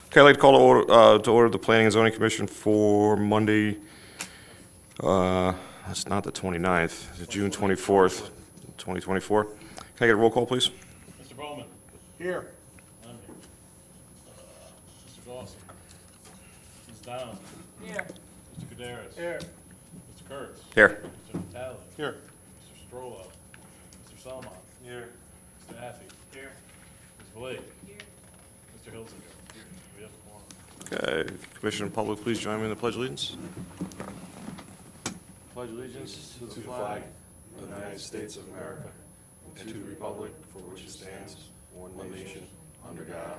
Okay, I'd like to call to order the Planning and Zoning Commission for Monday, that's not the 29th, it's June 24th, 2024. Can I get a roll call, please? Mr. Bowman. Here. I'm here. Mr. Dawson. Ms. Down. Here. Mr. Caderas. Here. Mr. Kurtz. Here. Mr. Vitale. Here. Mr. Strollo. Mr. Salmon. Here. Mr. Affey. Here. Ms. Blake. Here. Mr. Hilsinger. Here. We have a quorum. Okay, Commission and public, please join me in the Pledge of Allegiance. Pledge allegiance to the flag of the United States of America and to the republic for which it stands, one nation, under God,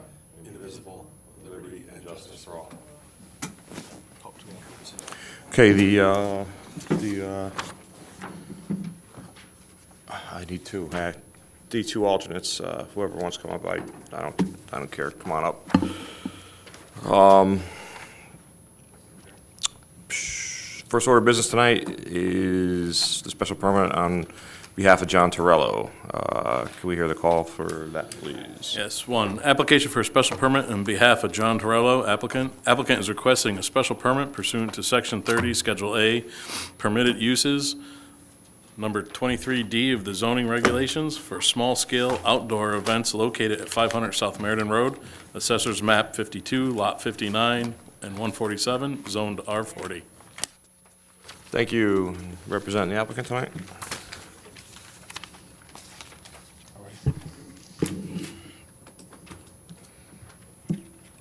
indivisible, with liberty and justice for all. Okay, I need two, D2 alternates, whoever wants to come up, I don't care, come on up. First order of business tonight is the special permit on behalf of John Torello. Can we hear the call for that, please? Yes, one, application for a special permit on behalf of John Torello, applicant. Applicant is requesting a special permit pursuant to Section 30, Schedule A, permitted uses, number 23D of the zoning regulations for small-scale outdoor events located at 500 South Meriden Road, Assessors Map 52, Lot 59 and 147, zoned R40. Thank you. Representing the applicant tonight?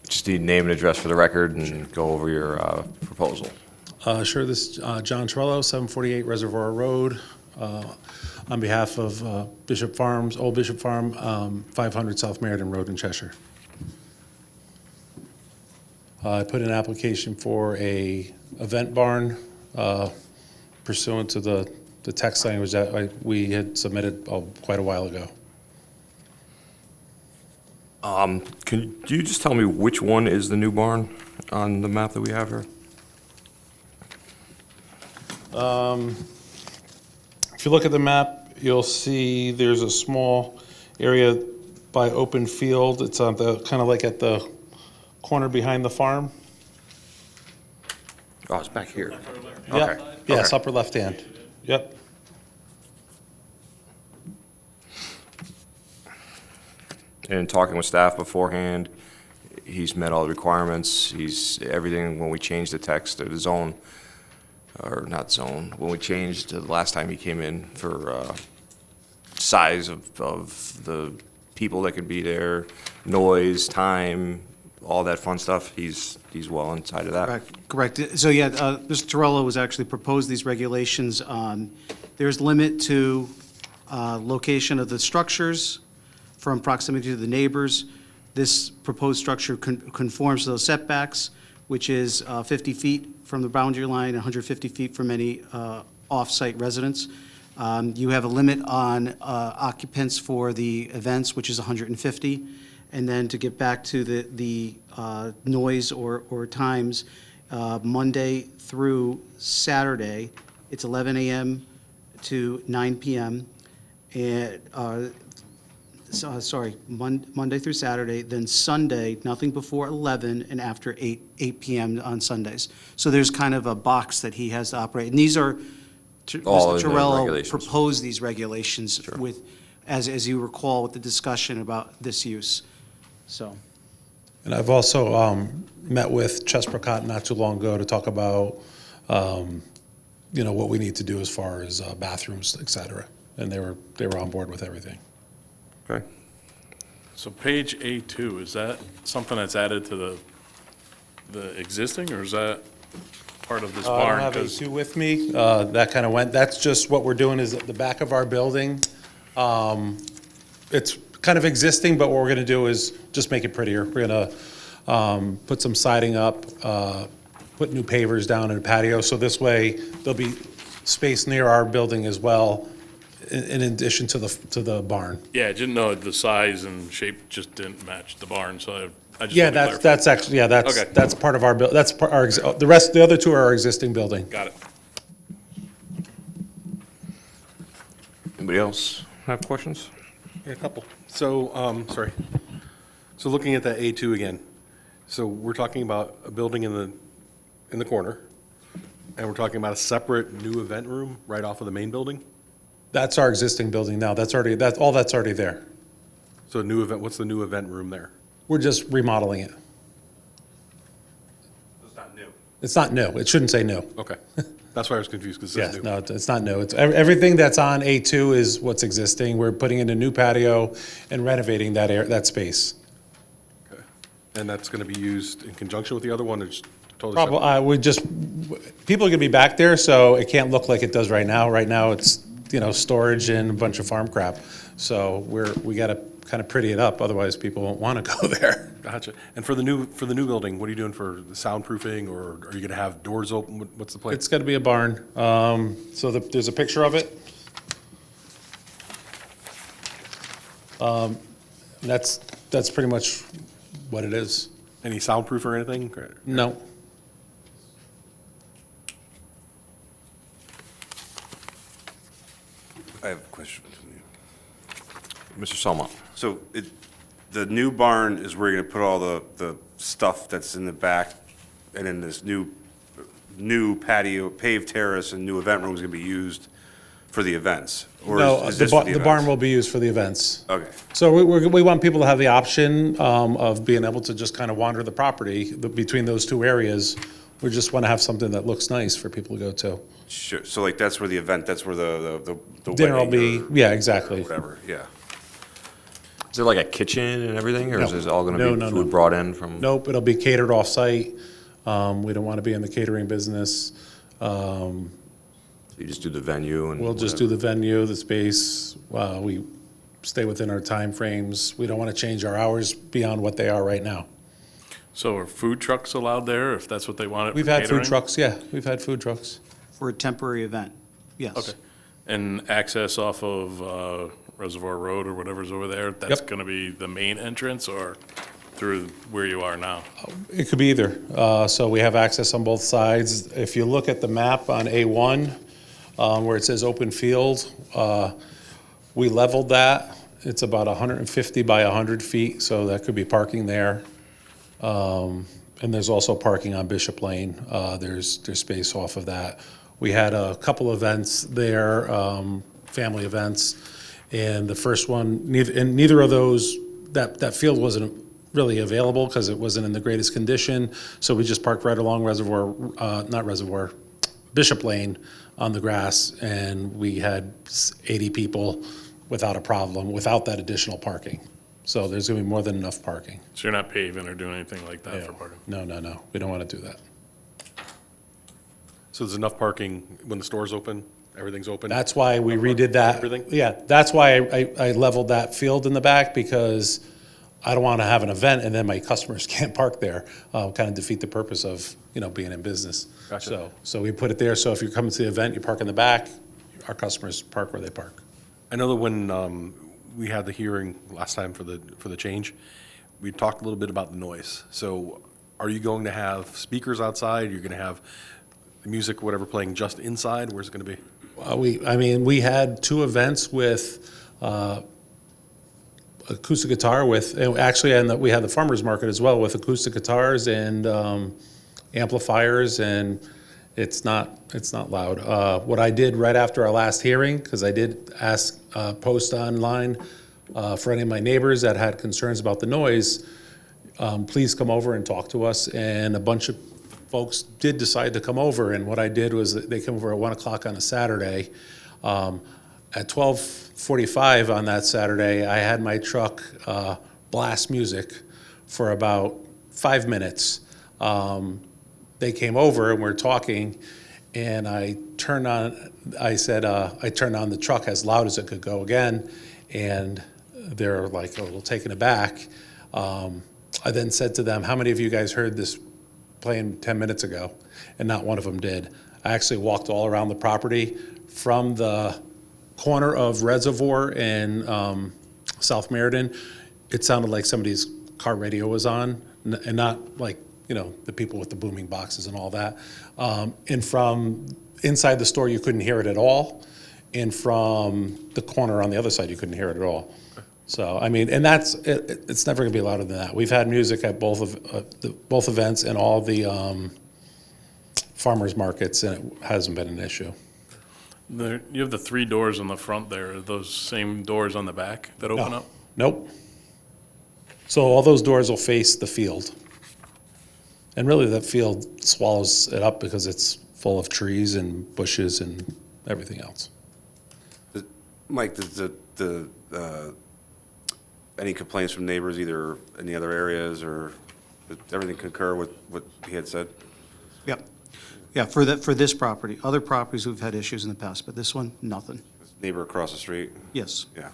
Just need name and address for the record and go over your proposal. Sure, this is John Torello, 748 Reservoir Road, on behalf of Bishop Farms, Old Bishop Farm, 500 South Meriden Road in Cheshire. I put in an application for a event barn pursuant to the text language that we had submitted quite a while ago. Can you just tell me which one is the new barn on the map that we have here? If you look at the map, you'll see there's a small area by open field. It's on the, kind of like at the corner behind the farm. Oh, it's back here. Yep. Okay. Yes, Okay. upper left hand. Yep. And talking with staff beforehand, he's met all the requirements. Everything, when we changed the text or the zone, or not zone, when we changed the last time he came in for size of the people that could be there, noise, time, all that fun stuff, he's well inside of that. Correct. So, yeah, Mr. Torello was actually proposed these regulations. There's limit to location of the structures from proximity to the neighbors. This proposed structure conforms to those setbacks, which is 50 feet from the boundary line, 150 feet from any off-site residence. You have a limit on occupants for the events, which is 150. And then to get back to the noise or times, Monday through Saturday, it's 11 a.m. to 9 p.m. And, Monday through Saturday, then Sunday, nothing before 11 and after 8 p.m. on Sundays. So there's kind of a box that he has to operate. And these are, All Mr. in the Torello regulations. proposed these regulations with, as you recall, with the discussion about this use. So, And I've also met with Chesprocott not too long ago to talk about, what we need to do as far as bathrooms, et cetera. And they were on board with everything. Okay. So page A2, is that something that's added to the existing, or is that part of this I don't barn? have 'Cause- A2 with me. That kind of went, that's just what we're doing is at the back of our building. It's kind of existing, but what we're going to do is just make it prettier. We're going to put some siding up, put new pavers down and a patio. So this way, there'll be space near our building as well, in addition to the barn. Yeah, I didn't know the size and shape just didn't match the barn, so I just Yeah, wanted to clarify. that's actually, yeah, Okay. that's part of our, that's the other two are our existing building. Got it. Anybody else have questions? A couple. So, sorry. So looking at that A2 again, So we're talking about a building in the corner, and we're talking about a separate new event room right off of the main building? That's our existing building now. That's already there. So new event, what's the new event room there? We're just remodeling it. It's not new. It's not new. It shouldn't say new. Okay. That's why I was confused, because it Yes, says new. no, it's not new. It's, everything that's on A2 is what's existing. We're putting in a new patio and renovating that space. Okay. And that's going to be used in conjunction with the other one, or just totally Probably, separate? people are gonna be back there, so it can't look like it does right now. Right now, it's, storage and a bunch of farm crap. So we gotta kind of pretty it up, otherwise people won't wanna go there. Gotcha. And for the new building, what are you doing for the soundproofing, or are you going to have doors open? What's the plan? It's gonna be a barn. So there's a picture of it. That's pretty much what it is. Any soundproof or anything? Or- No. I have a question. Mr. Selma? So the new barn is where you're gonna put all the stuff that's in the back, and then this new patio, paved terrace and new event room is gonna be used for the events? Or No, is the this for the barn events? will be used for the events. Okay, So we want people to have the option of being able to just kind of wander the property between those two areas. We just want to have something that looks nice for people to go to. sure. So like, that's where the event, that's where the Dinner will wedding be, or yeah, exactly. whatever, yeah. Is there like a kitchen and everything, or is No. this all No, gonna no, be no. food brought in from? Nope, it'll be catered off-site. We don't want to be in the catering business. You just do the venue and? We'll just do the venue, the space. We stay within our timeframes. We don't want to change our hours beyond what they are right now. So are food trucks allowed there, if that's what they want it for We've had food catering? trucks, yeah, we've had food trucks. For a temporary event, yes. Okay. And access off of Reservoir Road or whatever's over there, that's Yep. going to be the main entrance, or through where you are now? It could be either. So we have access on both sides. If you look at the map on A1, where it says open field, we leveled that. It's about 150 by 100 feet, so that could be parking there. And there's also parking on Bishop Lane. There's space off of that. We had a couple events there, family events, and the first one, neither of those, that field wasn't really available because it wasn't in the greatest condition. So we just parked right along Bishop Lane on the grass, and we had 80 people without a problem, without that additional parking. So there's gonna be more than enough parking. So you're not paving or doing anything like that for parking? No, we don't want to do that. So there's enough parking when the store's open, everything's open? That's why we redid that. Everything? Yeah, that's why I leveled that field in the back, because I don't want to have an event and then my customers can't park there. Kind of defeat the purpose of, being in business. Gotcha. So we put it there, so if you're coming to the event, you park in the back, our customers park where they park. I know that when we had the hearing last time for the change, we talked a little bit about the noise. So are you going to have speakers outside? You're going to have music, whatever, playing just inside? Where's it going to be? We had two events with acoustic guitar and we had the farmer's market as well with acoustic guitars and amplifiers, and it's not loud. What I did right after our last hearing, because I did post online for any of my neighbors that had concerns about the noise, please come over and talk to us. And a bunch of folks did decide to come over, and what I did was they came over at 1 o'clock on a Saturday. At 12:45 on that Saturday, I had my truck blast music for about 5 minutes. They came over and we're talking, and I turned on the truck as loud as it could go again, and they're like a little taken aback. I then said to them, how many of you guys heard this playing 10 minutes ago? And not one of them did. I actually walked all around the property from the corner of Reservoir and South Meriden. It sounded like somebody's car radio was on, and not like, the people with the booming boxes and all that. And from inside the store, you couldn't hear it at all. And from the corner on the other side, you couldn't hear it at all. So, I mean, and it's never gonna be louder than that. We've had music at both events and all the farmers markets, and it hasn't been an issue. You have the 3 doors on the front there. Are those same doors on the back that open No. up? Nope. So all those doors will face the field. And really, that field swallows it up because it's full of trees and bushes and everything else. Mike, does any complaints from neighbors, either in the other areas, or did everything concur with what he had said? Yep. Yeah, for this property. Other properties, we've had issues in the past, but this one, nothing. Neighbor across the street? Yes, Yeah,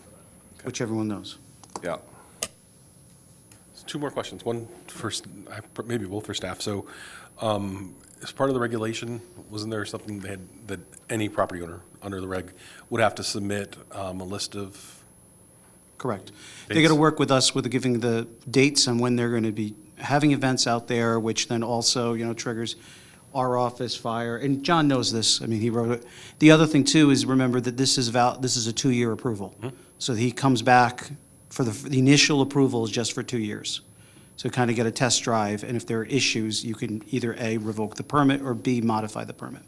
which everyone knows. yeah. 2 more questions. One first, maybe both for staff. So, as part of the regulation, wasn't there something that any property owner under the reg would have to submit a list of? Correct. They got to work with us with giving the dates on when they're going to be having events out there, which then also, triggers our office, fire, and John knows this. I mean, he wrote it. The other thing too is remember that this is a 2-year approval. So he comes back for the initial approval is just for 2 years. So kind of get a test drive, and if there are issues, you can either A, revoke the permit, or B, modify the permit.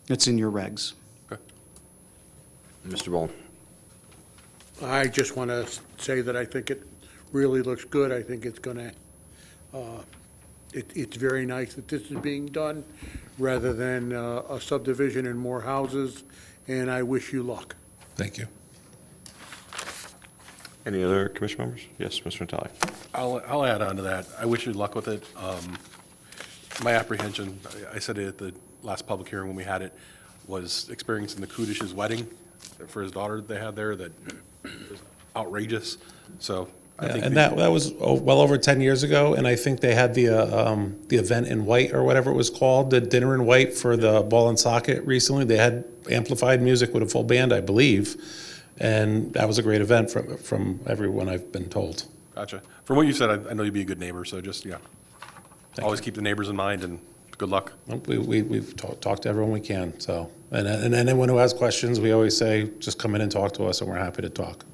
It's in your regs. Mr. Bowen? I just want to say that I think it really looks good. I think it's going to, it's very nice that this is being done rather than a subdivision and more houses, and I wish you luck. Thank you. Any other commission members? Yes, Mr. Natale. I'll add on to that. I wish you luck with it. My apprehension, I said it at the last public hearing when we had it, was experiencing the Kudish's wedding for his daughter that they had there that was outrageous. So I think. And that was well over 10 years ago, and I think they had the event in White, or whatever it was called, the dinner in White for the ball and socket recently. They had amplified music with a full band, I believe, and that was a great event from everyone I've been told. Gotcha. From what you said, I know you'd be a good neighbor, so just, yeah. Always keep the neighbors in mind, and good luck. We've talked to everyone we can, so. And anyone who has questions, we always say, just come in and talk to us, and we're happy to talk.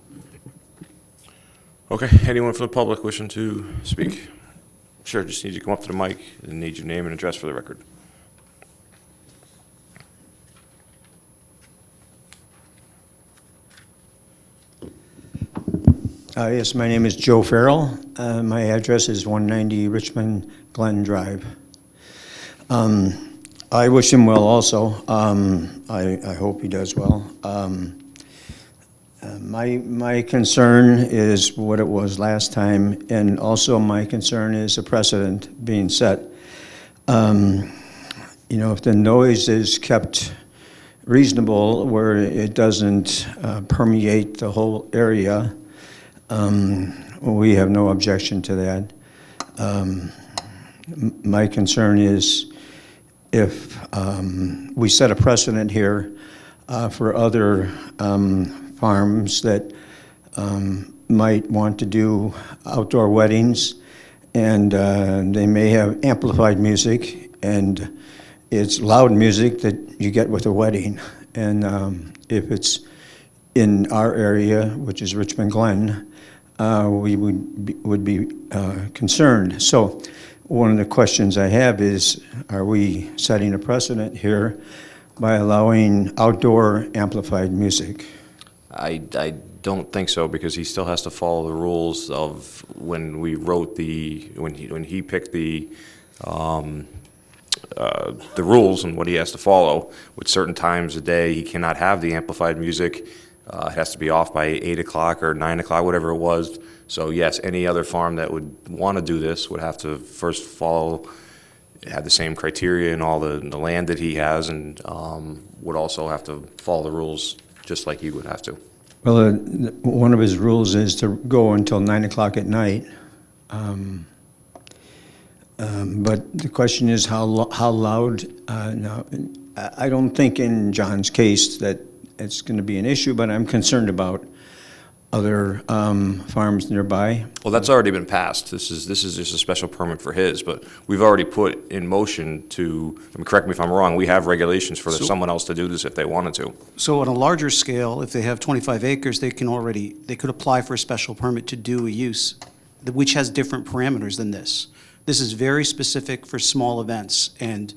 Okay, anyone from the public wishing to speak? Sure, just need you to come up to the mic and need your name and address for the record. Yes, my name is Joe Farrell. My address is 190 Richmond Glen Drive. I wish him well also. I hope he does well. My concern is what it was last time, and also my concern is a precedent being set. If the noise is kept reasonable where it doesn't permeate the whole area, we have no objection to that. My concern is if we set a precedent here for other farms that might want to do outdoor weddings, and they may have amplified music, and it's loud music that you get with a wedding. And if it's in our area, which is Richmond Glen, we would be concerned. So one of the questions I have is, are we setting a precedent here by allowing outdoor amplified music? I don't think so, because he still has to follow the rules of when we wrote when he picked the rules and what he has to follow. With certain times a day, he cannot have the amplified music. It has to be off by 8 o'clock or 9 o'clock, whatever it was. So yes, any other farm that would want to do this would have to first have the same criteria and all the land that he has, and would also have to follow the rules just like he would have to. Well, one of his rules is to go until 9 o'clock at night. But the question is how loud. Now, I don't think in John's case that it's going to be an issue, but I'm concerned about other farms nearby. Well, that's already been passed. This is just a special permit for his, but we've already put in motion to, I mean, correct me if I'm wrong, we have regulations for someone else to do this if they wanted to. So on a larger scale, if they have 25 acres, they could apply for a special permit to do a use, which has different parameters than this. This is very specific for small events, and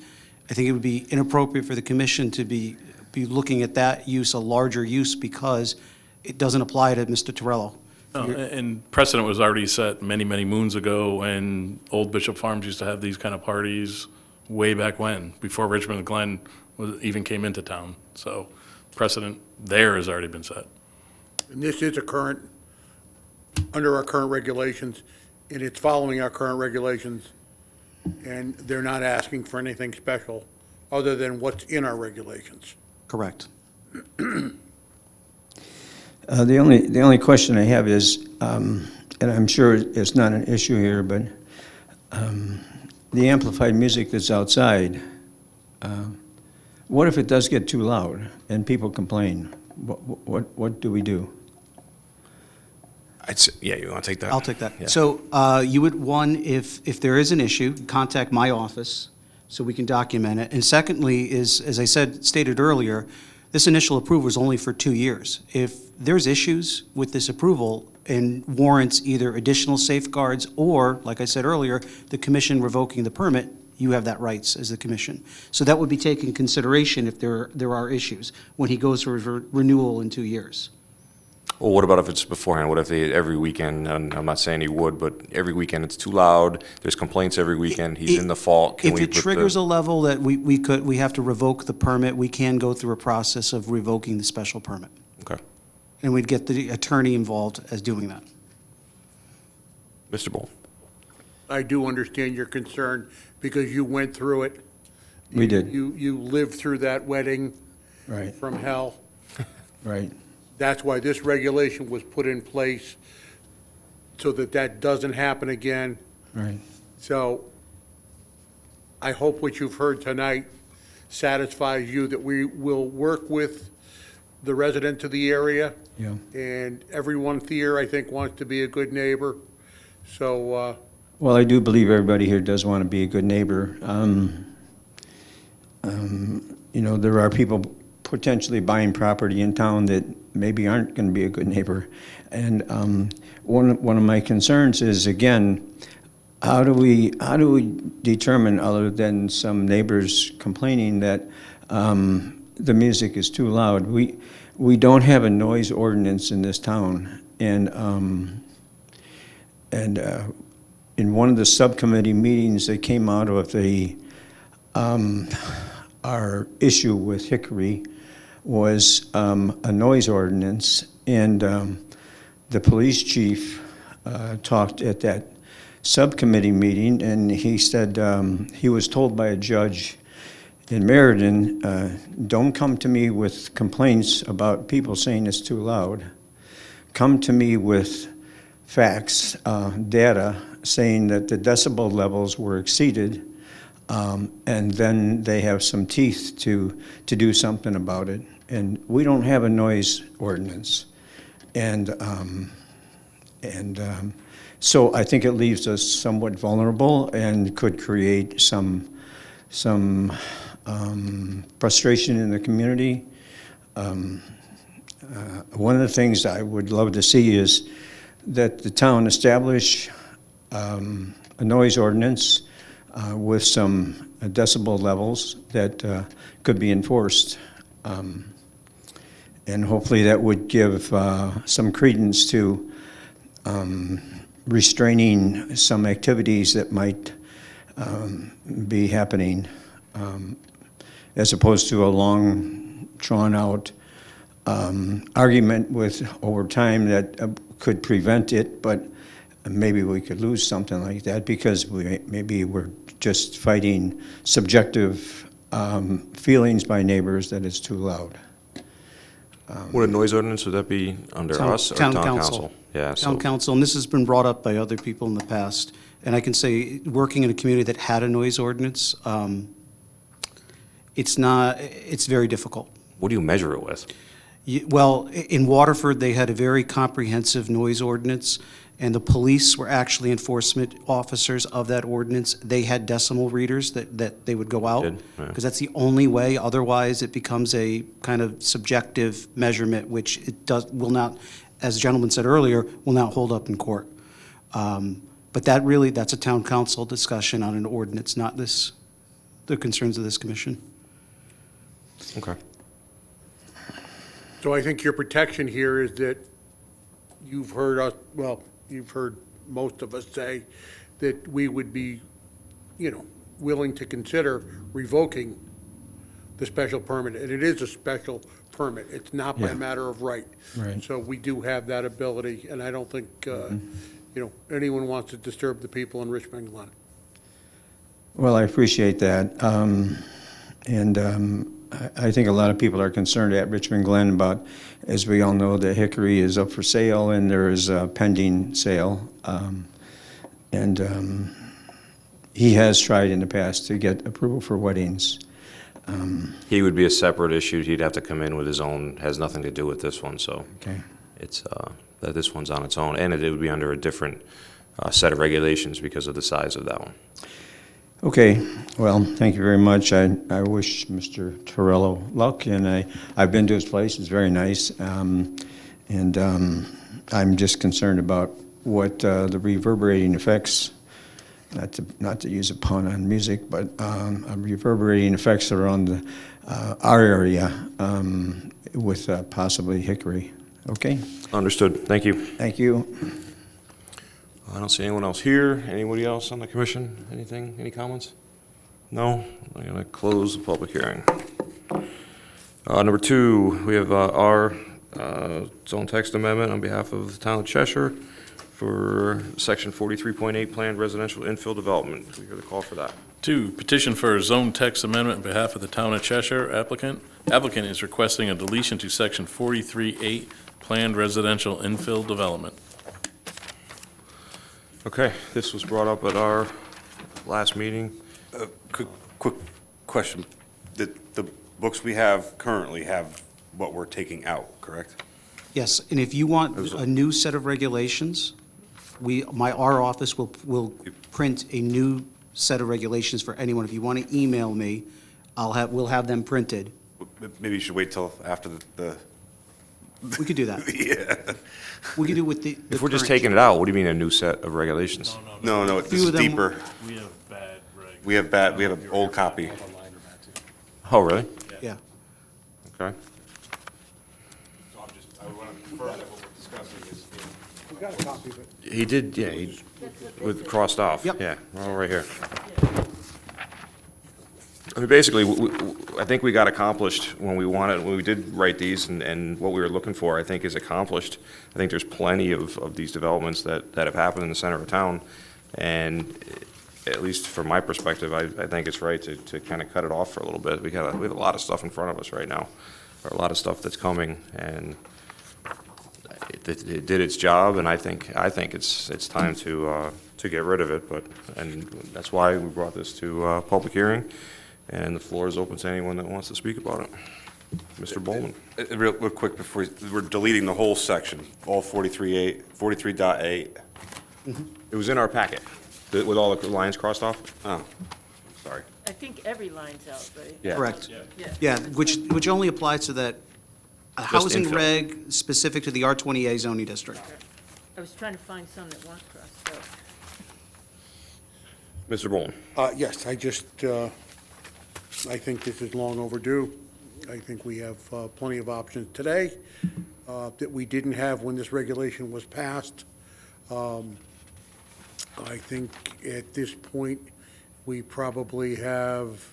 I think it would be inappropriate for the commission to be looking at that use, a larger use, because it doesn't apply to Mr. Torello. No, and precedent was already set many, many moons ago when Old Bishop Farms used to have these kind of parties way back when, before Richmond Glen even came into town. So precedent there has already been set. And this is under our current regulations, and it's following our current regulations, and they're not asking for anything special other than what's in our regulations. Correct. The only question I have is, and I'm sure it's not an issue here, but the amplified music that's outside, what if it does get too loud and people complain? What do we do? Yeah, you want to take that? I'll take that. Yeah. So you would, one, if there is an issue, contact my office so we can document it. And secondly is, as I stated earlier, this initial approval is only for 2 years. If there's issues with this approval and warrants either additional safeguards or, like I said earlier, the commission revoking the permit, you have that rights as the commission. So that would be taken into consideration if there are issues when he goes for renewal in 2 years. Well, what about if it's beforehand? What if every weekend, and I'm not saying he would, but every weekend it's too loud, there's complaints every weekend, he's in the fault? Can If we it put the- triggers a level that we have to revoke the permit, we can go through a process of revoking the special permit. Okay. And we'd get the attorney involved as doing that. Mr. Bull? I do understand your concern because you went through it. We did. You lived through that wedding Right, from hell. right. That's why this regulation was put in place, so that that doesn't happen again. Right. So I hope what you've heard tonight satisfies you that we will work with the residents of the area. Yeah. And everyone here, I think, wants to be a good neighbor. So, Well, I do believe everybody here does want to be a good neighbor. You know, there are people potentially buying property in town that maybe aren't going to be a good neighbor. And one of my concerns is, again, how do we determine, other than some neighbors complaining, that the music is too loud? We don't have a noise ordinance in this town, and in one of the subcommittee meetings that came out of our issue with Hickory was a noise ordinance, and the police chief talked at that subcommittee meeting, and he said he was told by a judge in Meriden, don't come to me with complaints about people saying it's too loud. Come to me with facts, data, saying that the decibel levels were exceeded, and then they have some teeth to do something about it. And we don't have a noise ordinance. And so I think it leaves us somewhat vulnerable and could create some frustration in the community. One of the things I would love to see is that the town establish a noise ordinance with some decibel levels that could be enforced. And hopefully that would give some credence to restraining some activities that might be happening, as opposed to a long, drawn-out argument over time that could prevent it, but maybe we could lose something like that because maybe we're just fighting subjective feelings by neighbors that it's too loud. Would a noise ordinance, would that be under us or town council? Yeah, so, Town council, and this has been brought up by other people in the past. And I can say, working in a community that had a noise ordinance, it's very difficult. what do you measure it with? Well, in Waterford, they had a very comprehensive noise ordinance, and the police were actually enforcement officers of that ordinance. They had decimal readers that they would go out. Did, yeah. Because that's the only way, otherwise it becomes a kind of subjective measurement, which will not, as the gentleman said earlier, will not hold up in court. But that's a town council discussion on an ordinance, not the concerns of this commission. Okay. So I think your protection here is that you've heard most of us say that we would be, willing to consider revoking the special permit. And it is a special permit. It's not by Yeah. matter of right. Right. So we do have that ability, and I don't think, anyone wants to disturb the people in Richmond Glen. Well, I appreciate that. And I think a lot of people are concerned at Richmond Glen about, as we all know, the Hickory is up for sale and there is a pending sale. And he has tried in the past to get approval for weddings. He would be a separate issue. He'd have to come in with his own, has nothing to do with this one, so. Okay. It's, that this one's on its own, and it would be under a different set of regulations because of the size of that one. Okay, well, thank you very much. I wish Mr. Torello luck, and I've been to his place, it's very nice. And I'm just concerned about what the reverberating effects, not to use a pun on music, but reverberating effects around our area with possibly Hickory. Okay, Understood. Thank you. thank you. I don't see anyone else here. Anybody else on the commission? Anything? Any comments? No? I'm going to close the public hearing. Number 2, we have our zone text amendment on behalf of the town of Cheshire for section 43.8 planned residential infill development. We hear the call for that. 2, petition for a zone text amendment on behalf of the town of Cheshire applicant. Applicant is requesting a deletion to section 43.8 planned residential infill development. Okay, this was brought up at our last meeting. Quick question. The books we have currently have what we're taking out, correct? Yes, and if you want a new set of regulations, our office will print a new set of regulations for anyone. If you want to email me, we'll have them printed. Maybe you should wait till after the We could do that. yeah. We could do with the If we're just current- taking it out, what do you mean a new set of regulations? No, this Few is of them- deeper. We have bad regs. We have an old copy. Oh, really? Yeah. Okay. I want to confirm that what we're discussing is. We got a copy of it. He did, yeah, with crossed off. Yep. Yeah, all right here. I mean, basically, I think we got accomplished when we did write these, and what we were looking for, I think, is accomplished. I think there's plenty of these developments that have happened in the center of town, and at least from my perspective, I think it's right to kind of cut it off for a little bit. We have a lot of stuff in front of us right now, or a lot of stuff that's coming, and it did its job, and I think it's time to get rid of it, and that's why we brought this to public hearing. And the floor is open to anyone that wants to speak about it. Mr. Bowman. Real quick, before, we're deleting the whole section, all 43.8. It was in our packet, with all the lines crossed off? Oh, sorry. I think every line's out, right? Yeah. Correct. Yeah. Yeah, which only applies to that housing infill. reg specific to the R20A zoning district. I was trying to find some that weren't crossed out. Mr. Bowman. Yes, I think this is long overdue. I think we have plenty of options today that we didn't have when this regulation was passed. I think at this point, we probably have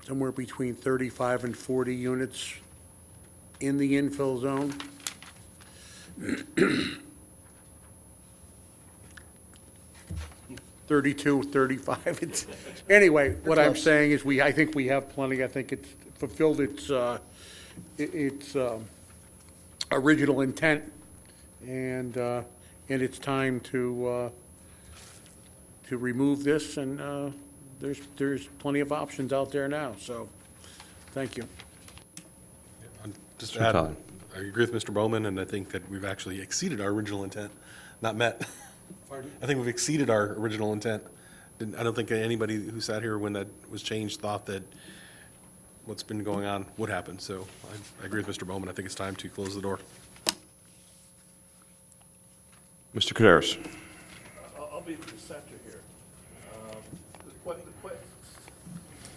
somewhere between 35 and 40 units in the infill zone. 32, 35. Anyway, what I'm saying is I think we have plenty. I think it's fulfilled its original intent, and it's time to remove this, and there's plenty of options out there now, so Thank you. Just to Mr. add, Todd. I agree with Mr. Bowman, and I think that we've actually exceeded our original intent, not met. I think we've exceeded our original intent. I don't think anybody who sat here when that was changed thought that what's been going on would happen. So I agree with Mr. Bowman. I think it's time to close the door. Mr. Kaderis. I'll be the center here. The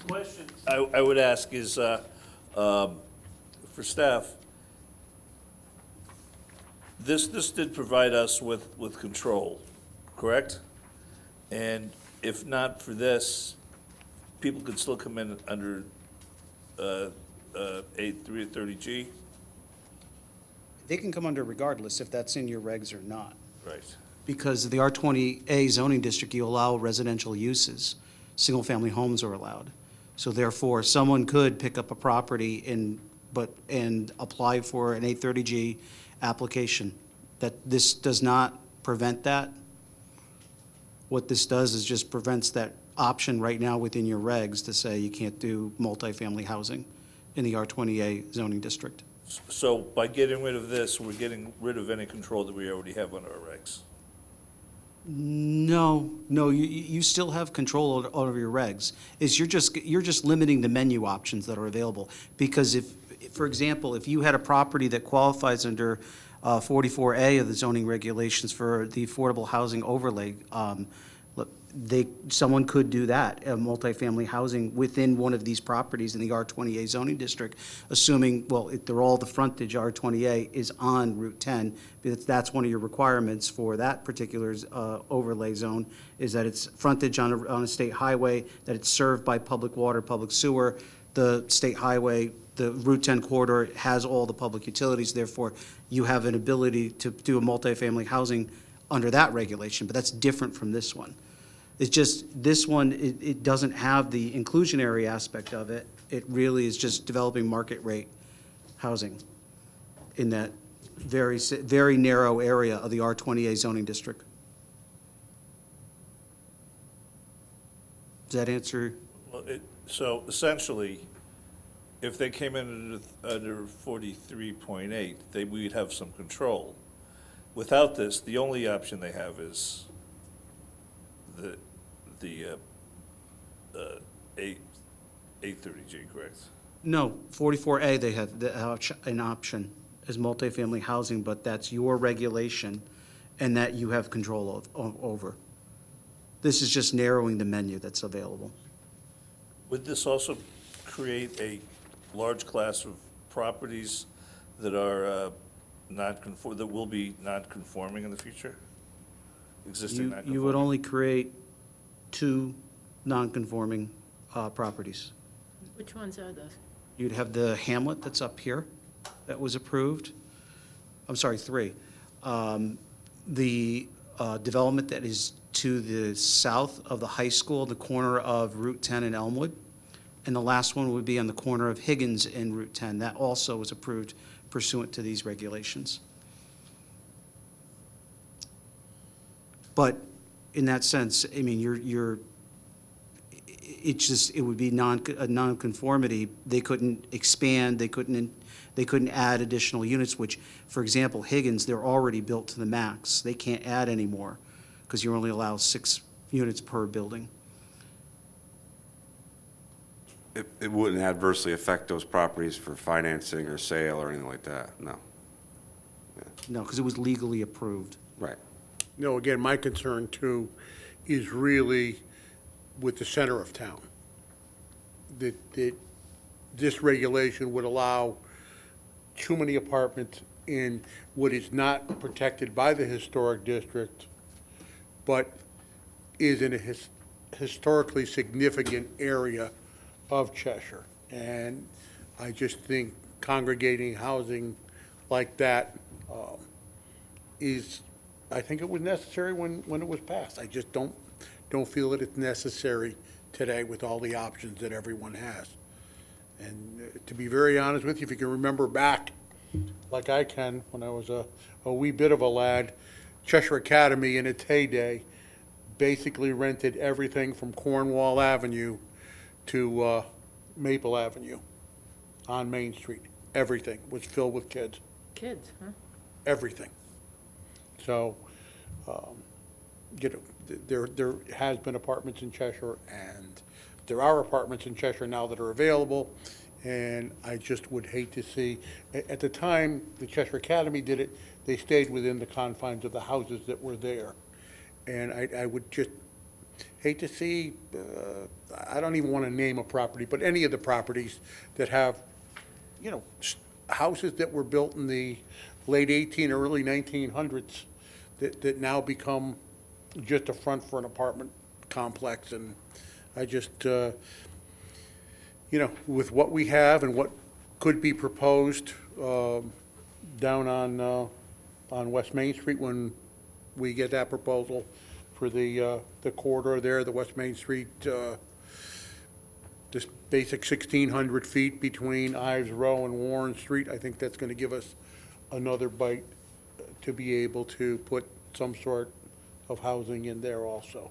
question I would ask is, for staff, this did provide us with control, correct? And if not for this, people could still come in under 830G? They can come under regardless if that's in your regs or not. Right. Because the R20A zoning district, you allow residential uses. Single-family homes are allowed. So therefore, someone could pick up a property and apply for an 830G application. That this does not prevent that. What this does is just prevents that option right now within your regs to say you can't do multifamily housing in the R20A zoning district. So by getting rid of this, we're getting rid of any control that we already have under our regs? No, you still have control over your regs. You're just limiting the menu options that are available. Because if, for example, if you had a property that qualifies under 44A of the zoning regulations for the affordable housing overlay, someone could do that, multifamily housing within one of these properties in the R20A zoning district, assuming, well, if they're all the frontage R20A is on Route 10, because that's one of your requirements for that particular overlay zone, is that it's frontage on a state highway, that it's served by public water, public sewer. The state highway, the Route 10 corridor has all the public utilities, therefore you have an ability to do a multifamily housing under that regulation, but that's different from this one. It's just, this one, it doesn't have the inclusionary aspect of it. It really is just developing market rate housing in that very narrow area of the R20A zoning district. Does that answer? Well, so essentially, if they came in under 43.8, we'd have some control. Without this, the only option they have is the 830G, correct? No, 44A, they have an option as multifamily housing, but that's your regulation and that you have control over. This is just narrowing the menu that's available. Would this also create a large class of properties that are that will be non-conforming in the future? Existing non-conforming? You would only create 2 non-conforming properties. Which ones are those? You'd have the hamlet that's up here that was approved. I'm sorry, 3. The development that is to the south of the high school, the corner of Route 10 and Elmwood. And the last one would be on the corner of Higgins and Route 10. That also was approved pursuant to these regulations. But in that sense, I mean, it would be a nonconformity. They couldn't expand, they couldn't add additional units, which, for example, Higgins, they're already built to the max. They can't add any more because you only allow 6 units per building. It wouldn't adversely affect those properties for financing or sale or anything like that, no. No, because it was legally approved. Right. No, again, my concern too is really with the center of town. That this regulation would allow too many apartments in what is not protected by the historic district, but is in a historically significant area of Cheshire. And I just think congregating housing like that I think it was necessary when it was passed. I just don't feel that it's necessary today with all the options that everyone has. And to be very honest with you, if you can remember back, like I can, when I was a wee bit of a lad, Cheshire Academy in its heyday basically rented everything from Cornwall Avenue to Maple Avenue. on Main Street. Everything was filled with kids, Kids, huh? everything. So, you know, there has been apartments in Cheshire, and there are apartments in Cheshire now that are available, and I just would hate to see, at the time the Cheshire Academy did it, they stayed within the confines of the houses that were there. And I would just hate to see, I don't even want to name a property, but any of the properties that have, you know, houses that were built in the late 18 or early 1900s that now become just a front for an apartment complex. And I just, you know, with what we have and what could be proposed down on West Main Street when we get that proposal for the corridor there, the West Main Street, this basic 1,600 feet between Ives Row and Warren Street, I think that's going to give us another bite to be able to put some sort of housing in there also.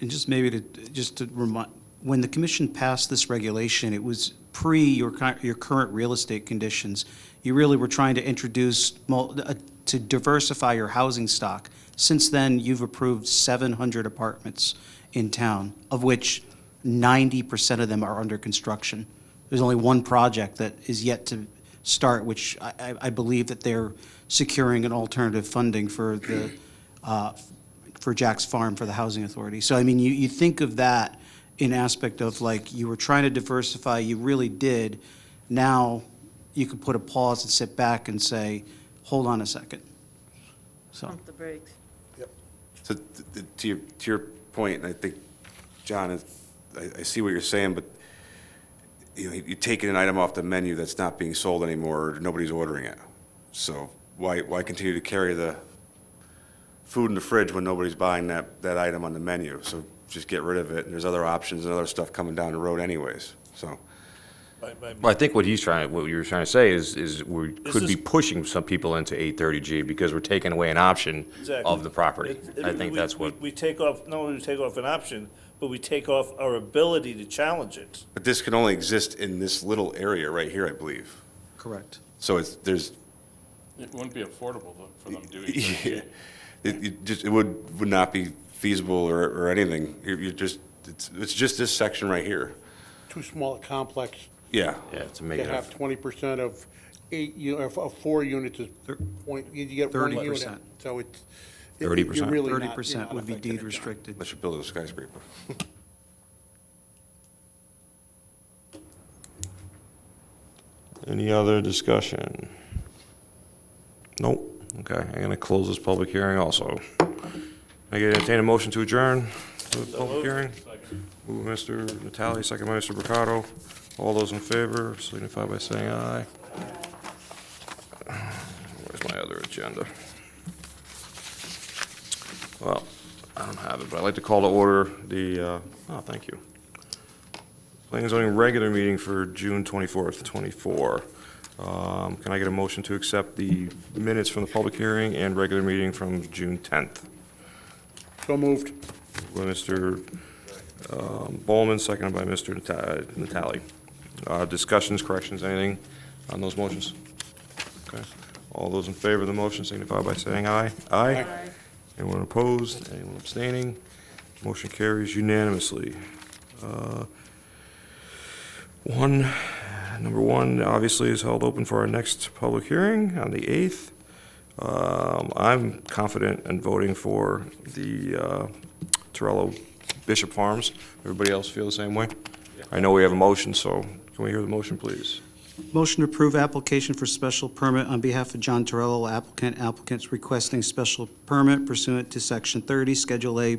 And just maybe to remind, when the commission passed this regulation, it was pre your current real estate conditions. You really were trying to introduce, to diversify your housing stock. Since then, you've approved 700 apartments in town, of which 90% of them are under construction. There's only one project that is yet to start, which I believe that they're securing an alternative funding for the, for Jack's Farm, for the Housing Authority. So, I mean, you think of that in aspect of, like, you were trying to diversify, you really did. Now, you could put a pause and sit back and say, hold on a second. So, Pump the brakes. So to your point, and I think, John, I see what you're saying, but you know, you're taking an item off the menu that's not being sold anymore, or nobody's ordering it. So why continue to carry the food in the fridge when nobody's buying that item on the menu? So just get rid of it, and there's other options and other stuff coming down the road anyways, so. Well, I think what you're trying to say is we could be pushing some people into 830G because we're taking away an option Exactly. of the property. I think that's what. We take off, not only we take off an option, but we take off our ability to challenge it. But this can only exist in this little area right here, I believe. correct. So there's, It wouldn't be affordable for them to do it. it would not be feasible or anything. You're just, it's just this section right here. Too small a complex Yeah. Yeah, to make to it have 20% of of 4 units is point, you get 1 unit. 30%. So it's. 30%? you're really not- 30% you're not would be affecting deed it, John. restricted. Unless you build a skyscraper. Any other discussion? Nope. Okay, I'm gonna close this public hearing also. I get entertain a motion to adjourn the public hearing. Move Mr. Natale, second by Mr. Mercado. All those in favor signify by saying aye. Where's my other agenda? Well, I don't have it, but I'd like to call to order the, thank you. Planning and zoning regular meeting for June 24th, 24. Can I get a motion to accept the minutes from the public hearing and regular meeting from June 10th? So moved. By Mr. Bowman, seconded by Mr. Natale. Discussions, corrections, anything on those motions? Okay. All those in favor of the motion signify by saying aye. Aye. Anyone opposed? Anyone abstaining? Motion carries unanimously. Number one, obviously, is held open for our next public hearing on the 8th. I'm confident in voting for the Torello Bishop Farms. Everybody else feel the same way? I know we have a motion, so can we hear the motion, please? Motion to approve application for special permit on behalf of John Torello, applicant. Applicant's requesting special permit pursuant to Section 30, Schedule A,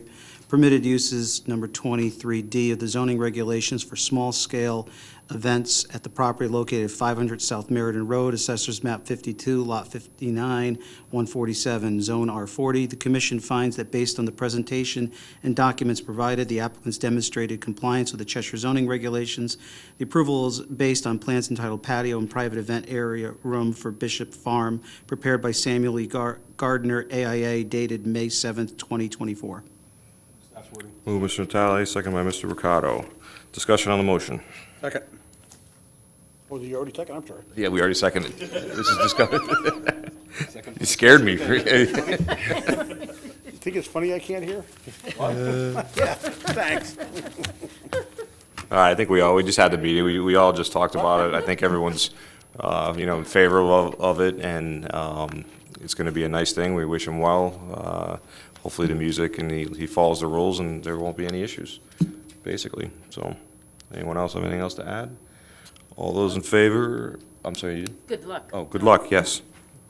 permitted uses, number 23D of the zoning regulations for small-scale events at the property located at 500 South Meriden Road, Assessors Map 52, Lot 59, 147, Zone R40. The commission finds that based on the presentation and documents provided, the applicants demonstrated compliance with the Cheshire zoning regulations. The approval is based on plans entitled Patio and Private Event Area Room for Bishop Farm, prepared by Samuel E. Gardner, AIA, dated May 7th, 2024. Move Mr. Natale, second by Mr. Mercado. Discussion on the motion. Second. Oh, you already second, I'm sorry. Yeah, we already seconded. This is discussion. You scared me. You think it's funny I can't hear? Yeah, thanks. All right, I think we just had the meeting, we all just talked about it, I think everyone's, in favor of it, and, it's gonna be a nice thing, we wish him well, hopefully the music, and he follows the rules, and there won't be any issues, basically, so, anyone else have anything else to add? All those in favor, I'm sorry, you? Good luck. Oh, good luck, yes.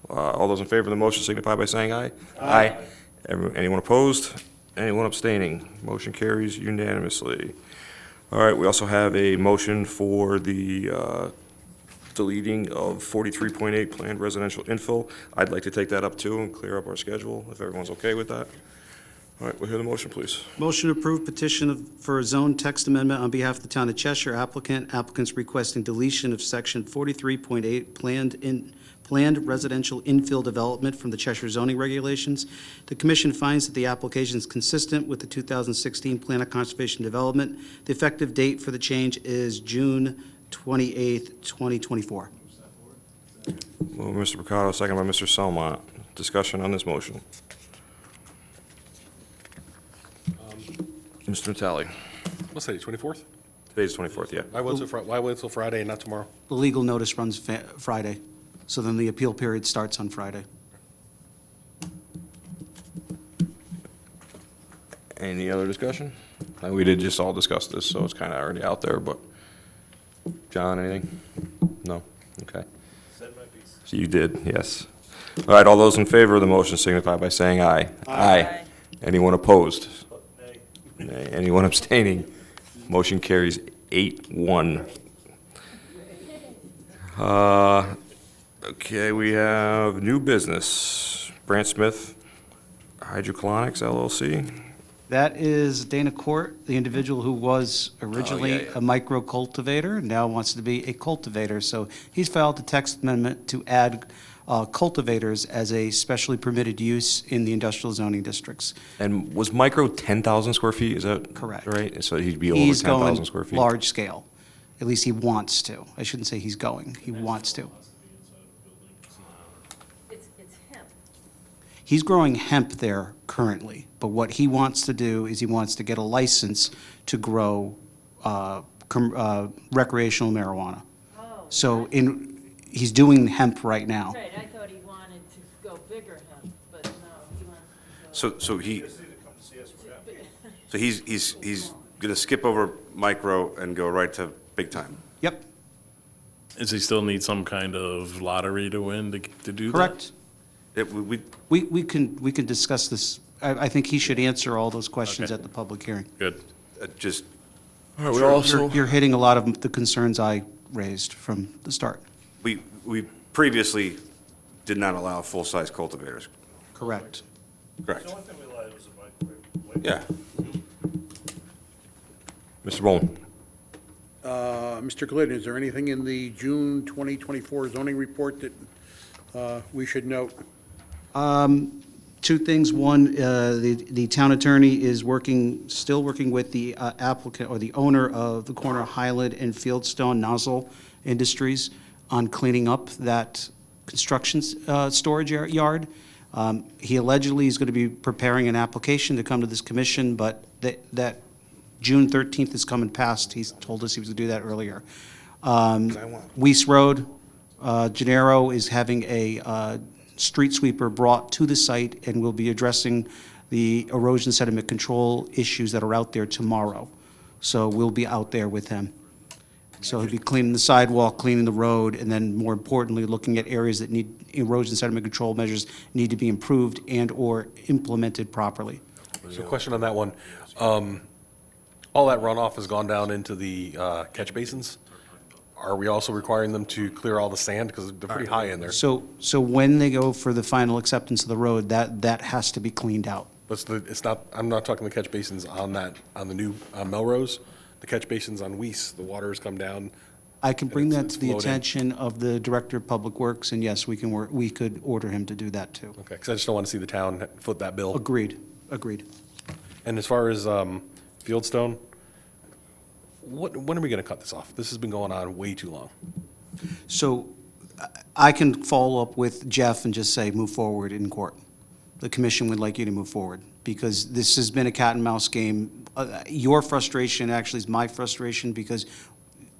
All those in favor of the motion signify by saying aye. Aye. Anyone opposed? Anyone abstaining? Motion carries unanimously. All right, we also have a motion for the deleting of 43.8 planned residential infill. I'd like to take that up too and clear up our schedule, if everyone's okay with that. All right, we'll hear the motion, please. Motion to approve petition for a zone text amendment on behalf of the town of Cheshire applicants requesting deletion of section 43.8 planned residential infill development from the Cheshire zoning regulations. The commission finds that the application is consistent with the 2016 Plan of Conservation Development. The effective date for the change is June 28th, 2024. Move Mr. Picado, second by Mr. Selmont. Discussion on this motion. Mr. Natale. What's that, 24th? Today's 24th, yeah. Why wait till Friday and not tomorrow? The legal notice runs Friday, so then the appeal period starts on Friday. Any other discussion? We did just all discuss this, so it's kind of already out there, but, John, anything? No? Okay. Said my piece. So you did, yes. All right, all those in favor of the motion signify by saying aye. Aye. Anyone opposed? Nay. Nay. Anyone abstaining? Motion carries 8-1. Okay, we have new business. Brant Smith Hydroponics LLC. That is Dana Court, the individual who was originally a micro cultivator, now wants to be a cultivator. So he's filed a text amendment to add cultivators as a specially permitted use in the industrial zoning districts. And was micro 10,000 square feet, is that Correct. right? So he'd be over He's 10,000 going square feet? large scale. At least he wants to. I shouldn't say he's going. He wants to. It's hemp. He's growing hemp there currently, but what he wants to do is he wants to get a license to grow recreational marijuana. Oh. So he's doing hemp right now. Right, I thought he wanted to go bigger hemp, but no, he wants to go. So he, Just need to come see us for that. so he's gonna skip over micro and go right to big time. Yep, Does he still need some kind of lottery to win to do that? correct. We, We can discuss this. I think he should answer all those questions Okay. at the public hearing. Good. just, All right, we also, You're hitting a lot of the concerns I raised from the start. we previously did not allow full-size cultivators. Correct. Correct. The only thing we allowed was a microwave. Yeah. Mr. Bowen. Mr. Glidden, is there anything in the June 2024 zoning report that we should note? Two things. One, the town attorney is still working with the applicant or the owner of the corner of Highland and Fieldstone Nozzle Industries on cleaning up that construction storage yard. He allegedly is going to be preparing an application to come to this commission, but that June 13th is coming past. He's told us he was going to do that earlier. Weiss Road, Gennaro is having a street sweeper brought to the site and will be addressing the erosion sediment control issues that are out there tomorrow. So we'll be out there with him. So he'll be cleaning the sidewalk, cleaning the road, and then more importantly, looking at areas that need erosion sediment control measures need to be improved and/or implemented properly. So question on that one. All that runoff has gone down into the catch basins. Are we also requiring them to clear all the sand? Because they're pretty high in there. So when they go for the final acceptance of the road, that has to be cleaned out. It's not, I'm not talking the catch basins on the new Melrose. The catch basins on Weiss, the water has come down. I can bring that It's to the floating. attention of the Director of Public Works, and yes, we could order him to do that too. Okay, because I just don't want to see the town foot that bill. Agreed. And as far as Fieldstone, when are we going to cut this off? This has been going on way too long. So I can follow up with Jeff and just say, move forward in court. The commission would like you to move forward, because this has been a cat and mouse game. Your frustration actually is my frustration, because,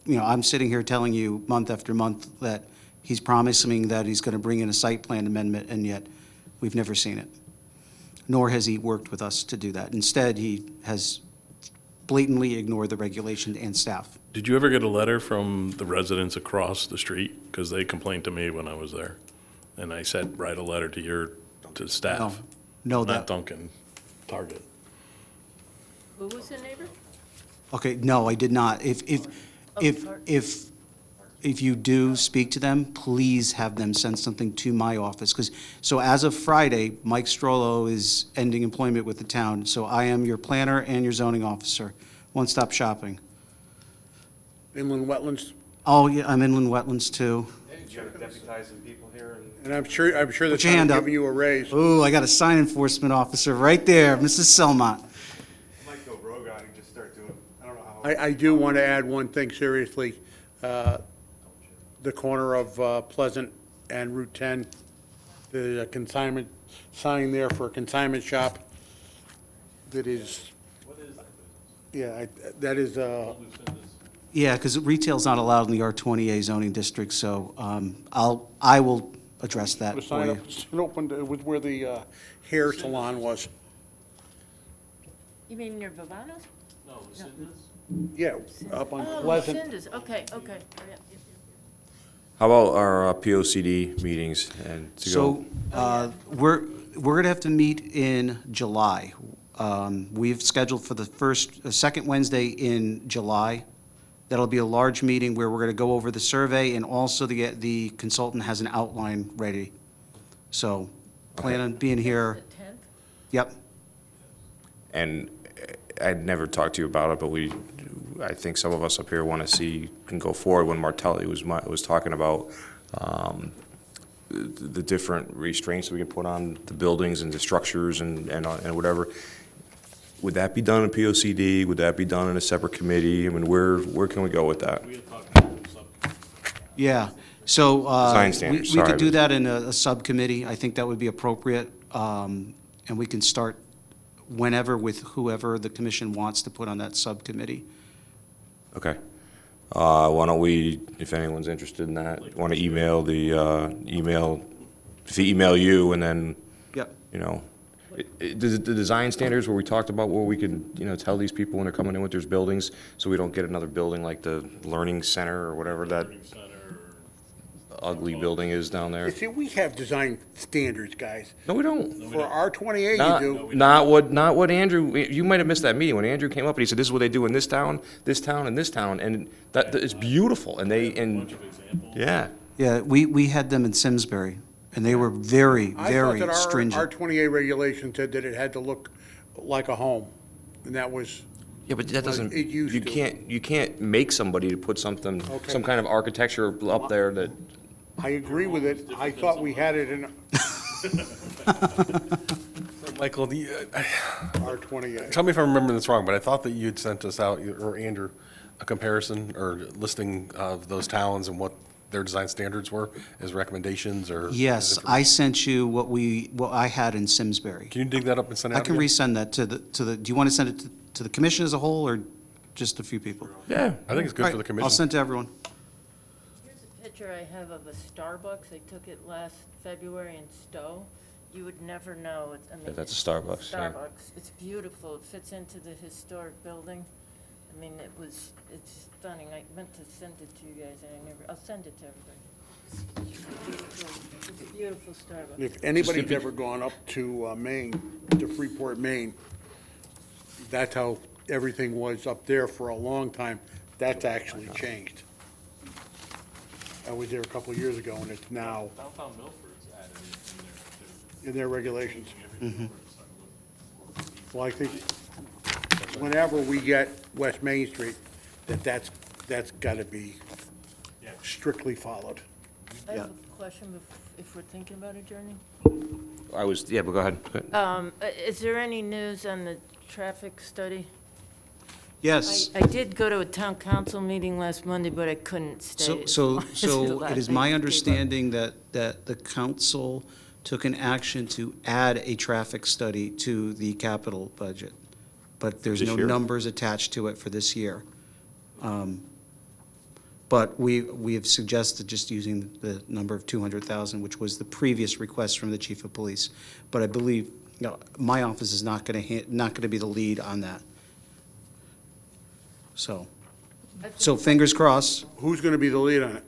you know, I'm sitting here telling you month after month that he's promising that he's going to bring in a site plan amendment, and yet we've never seen it. Nor has he worked with us to do that. Instead, he has blatantly ignored the regulation and staff. Did you ever get a letter from the residents across the street? Because they complained to me when I was there. And I said, write a letter to staff. No, Not that, Duncan, Target. Who was the neighbor? okay, no, I did not. If you do speak to them, please have them send something to my office, because, so as of Friday, Mike Strollo is ending employment with the town, so I am your planner and your zoning officer, one-stop shopping. Inland wetlands, Oh, yeah, I'm inland wetlands, too. You gotta deputize some people here and. and I'm sure the Put your town's hand up. giving you a raise. Ooh, I got a sign enforcement officer right there, Mrs. Selmont. Might go rogue on and just start doing, I don't know how. I do want to add one thing seriously. The corner of Pleasant and Route 10, the consignment sign there for a consignment shop that is. Yeah, that is, Yeah, because retail's not allowed in the R20A zoning district, so I will address that the for sign you. up, it opened, it was where the hair salon was. You mean near Bavano's? Yeah, up on Oh, Pleasant. Lucinda's, okay, okay. Yeah. How about our POCD meetings and to go? So we're going to have to meet in July. We've scheduled for the second Wednesday in July. That'll be a large meeting where we're going to go over the survey, and also the consultant has an outline ready. So plan on being here. The 10th? Yep. And I'd never talked to you about it, but I think some of us up here want to see, can go forward when Martelli was talking about the different restraints we can put on the buildings and the structures and whatever. Would that be done in POCD? Would that be done in a separate committee? I mean, where can we go with that? Yeah. So Design standards, we sorry. could do that in a subcommittee. I think that would be appropriate. And we can start whenever with whoever the commission wants to put on that subcommittee. Okay. Why don't we, if anyone's interested in that, want to email if they email you and then, Yep. you know, the design standards where we talked about where we can, you know, tell these people when they're coming in with their buildings, so we don't get another building like the Learning Center or whatever that ugly building is down You there. see, we have design standards, guys. No, we don't. For R28, Not, you do. not what Andrew, you might have missed that meeting, when Andrew came up and he said, this is what they do in this town, and this town, and that is beautiful, and yeah. Yeah, we had them in Simsbury, and they were very, I thought very that our stringent. R28 regulation said that it had to look like a home, and that was, Yeah, but that doesn't, it used you to. can't make somebody to put something, Okay. some kind of architecture up there that, I agree with it. I thought we had it in Michael, R28. tell me if I'm remembering this wrong, but I thought that you'd sent us out, or Andrew, a comparison or listing of those towns and what their design standards were as recommendations or? Yes, I sent you what I had in Simsbury. Can you dig that up and send it I out can again? resend that to the, do you want to send it to the commission as a whole, or just a few people? yeah. I think it's good All for the right, commission. I'll send to everyone. Here's a picture I have of a Starbucks. I took it last February in Stowe. You would never know. I mean, That's a Starbucks, yeah. Starbucks. It's beautiful. It fits into the historic building. I mean, it's stunning. I meant to send it to you guys, and I'll send it to everybody. It's a beautiful Starbucks. If anybody's ever gone up to Maine, to Freeport, Maine, that's how everything was up there for a long time. That's actually changed. I was there a couple of years ago, and it's now Downtown Milford's added in there, in their regulations. Well, I think whenever we get West Main Street, that's got to be strictly followed. I have a question if we're thinking about adjourning. But go ahead. Is there any news on the traffic study? Yes. I did go to a town council meeting last Monday, but I couldn't stay. So as long as it is I my gave up. understanding that the council took an action to add a traffic study to the capital budget, but there's This no year? numbers attached to it for this year. But we have suggested just using the number of 200,000, which was the previous request from the chief of police. But I believe, my office is not going to be the lead on that. So fingers crossed, Who's going to be the lead on it?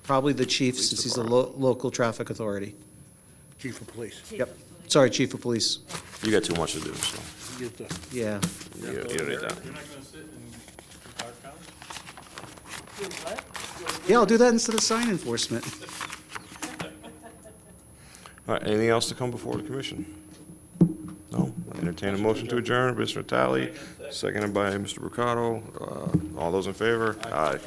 probably the chief, since he's the local traffic authority. Chief of police. Yep. Sorry, chief of police. You got too much to do, so Get the- Yeah. you don't need that. You're not going to sit and talk about it? Do what? Yeah, I'll do that instead of sign enforcement. All right, anything else to come before the commission? No? I entertain a motion to adjourn. Mr. Talley, seconded by Mr. Brucato. All those in favor? Aye.